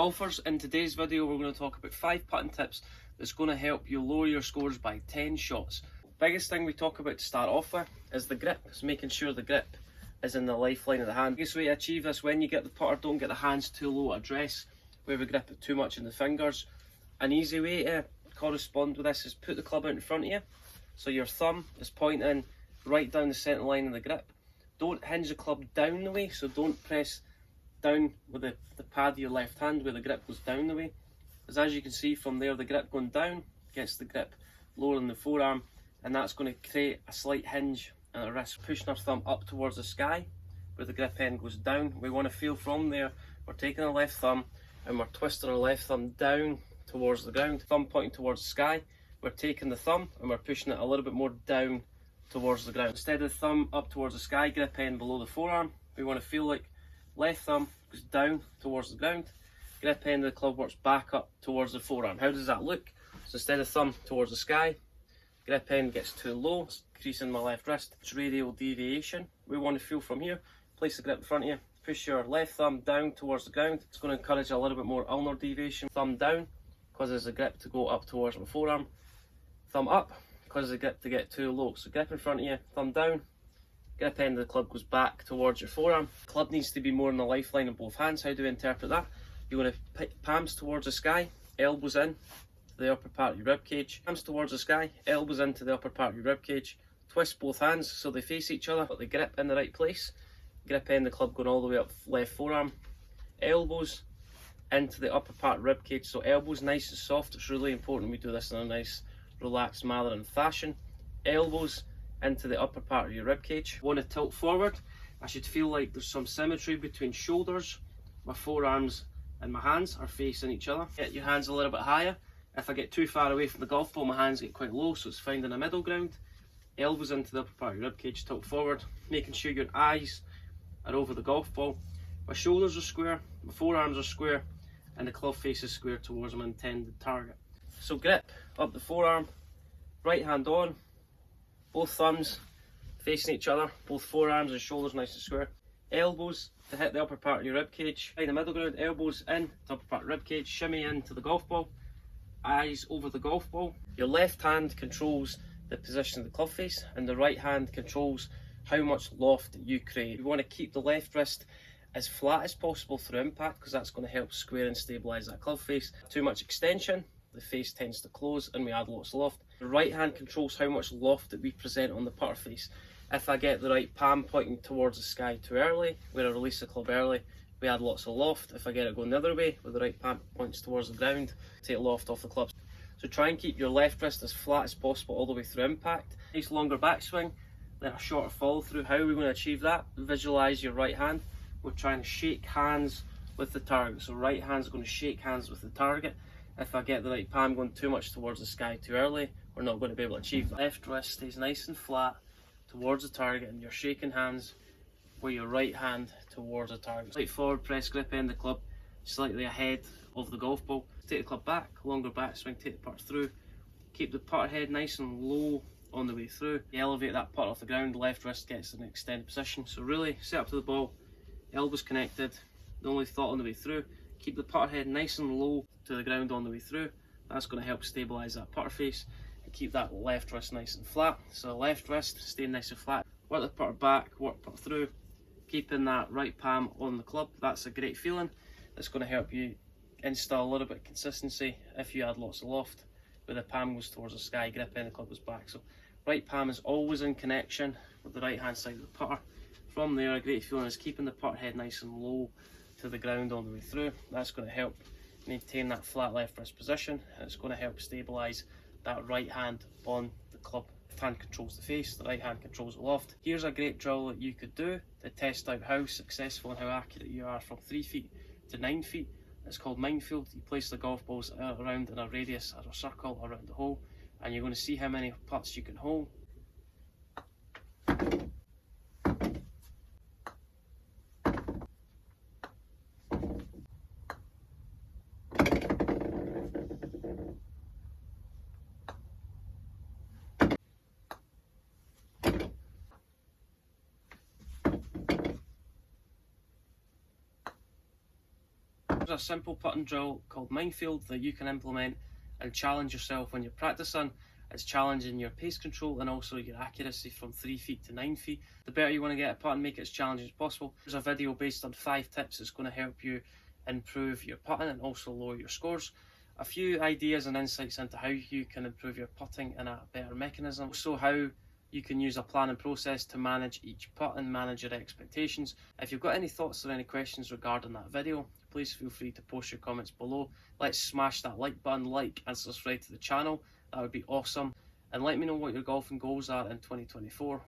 Golfers, in today's video we're going to talk about 5 putting tips that's going to help you lower your scores by 10 shots. Biggest thing we talk about to start off with is the grip. So making sure the grip is in the lifeline of the hand. Biggest way to achieve this: when you get the putter, don't get the hands too low at address where we grip it too much in the fingers. An easy way to correspond with this is put the club out in front of you, so your thumb is pointing right down the centre line of the grip. Don't hinge the club down the way, so don't press down with the pad of your left hand where the grip goes down the way, because as you can see from there, the grip going down gets the grip lower than the forearm, and that's going to create a slight hinge and a wrist. Pushing our thumb up towards the sky where the grip end goes down, we want to feel from there we're taking our left thumb and we're twisting our left thumb down towards the ground. Thumb pointing towards the sky, we're taking the thumb and we're pushing it a little bit more down towards the ground. Instead of the thumb up towards the sky, grip end below the forearm, we want to feel like left thumb goes down towards the ground, grip end of the club works back up towards the forearm. How does that look? So instead of thumb towards the sky, grip end gets too low, creasing my left wrist. It's radial deviation. We want to feel from here. Place the grip in front of you, push your left thumb down towards the ground. It's going to encourage a little bit more ulnar deviation. Thumb down causes the grip to go up towards my forearm. Thumb up causes the grip to get too low. So grip in front of you, thumb down, grip end of the club goes back towards your forearm. Club needs to be more in the lifeline of both hands. How do we interpret that? You want to put palms towards the sky, elbows in to the upper part of your rib cage. Palms towards the sky, elbows into the upper part of your rib cage. Twist both hands so they face each other, but the grip in the right place. Grip end of the club going all the way up left forearm. Elbows into the upper part of rib cage, so elbows nice and soft. It's really important we do this in a nice relaxed manner and fashion. Elbows into the upper part of your rib cage. Want to tilt forward. I should feel like there's some symmetry between shoulders. My forearms and my hands are facing each other. Get your hands a little bit higher. If I get too far away from the golf ball, my hands get quite low, so it's finding a middle ground. Elbows into the upper part of your rib cage, tilt forward, making sure your eyes are over the golf ball. My shoulders are square, my forearms are square, and the club face is square towards my intended target. So grip up the forearm, right hand on, both thumbs facing each other, both forearms and shoulders nice and square. Elbows to hit the upper part of your rib cage. Find the middle ground, elbows in the upper part of the rib cage, shimmy into the golf ball, eyes over the golf ball. Your left hand controls the position of the club face, and the right hand controls how much loft you create. We want to keep the left wrist as flat as possible through impact, because that's going to help square and stabilise that club face. Too much extension, the face tends to close and we add lots of loft. The right hand controls how much loft that we present on the putter face. If I get the right palm pointing towards the sky too early, where I release the club early, we add lots of loft. If I get it going the other way, where the right palm points towards the ground, take loft off the club. So try and keep your left wrist as flat as possible all the way through impact. Nice longer backswing, then a shorter follow through. How are we going to achieve that? Visualise your right hand. We're trying to shake hands with the target. So right hand's going to shake hands with the target. If I get the right palm going too much towards the sky too early, we're not going to be able to achieve that. Left wrist stays nice and flat towards the target, and you're shaking hands with your right hand towards the target. Slight forward press, grip end of the club slightly ahead of the golf ball. Take the club back, longer backswing, take the putter through. Keep the putter head nice and low on the way through. You elevate that putter off the ground, left wrist gets in an extended position. So really set up to the ball, elbows connected, the only thought on the way through. Keep the putter head nice and low to the ground on the way through. That's going to help stabilise that putter face and keep that left wrist nice and flat. So left wrist staying nice and flat. Work the putter back, work putter through, keeping that right palm on the club. That's a great feeling. That's going to help you install a little bit of consistency if you add lots of loft, where the palm goes towards the sky, grip end, the club goes back. So right palm is always in connection with the right hand side of the putter. From there, a great feeling is keeping the putter head nice and low to the ground on the way through. That's going to help maintain that flat left wrist position, and it's going to help stabilise that right hand on the club. Left hand controls the face, the right hand controls the loft. Here's a great drill that you could do to test out how successful and how accurate you are from 3 feet to 9 feet. It's called Minefield. You place the golf balls around in a radius or a circle around the hole, and you're going to see how many putts you can hold. a simple putting drill called Minefield that you can implement and challenge yourself when you're practicing. It's challenging your pace control and also your accuracy from 3 feet to 9 feet. The better you want to get at putting, make it as challenging as possible. There's a video based on 5 tips that's going to help you improve your putting and also lower your scores. A few ideas and insights into how you can improve your putting in a better mechanism. Also how you can use a planning process to manage each putt and manage your expectations. If you've got any thoughts or any questions regarding that video, please feel free to post your comments below. Let's smash that like button, like and subscribe to the channel. That would be awesome. And let me know what your golfing goals are in 2024.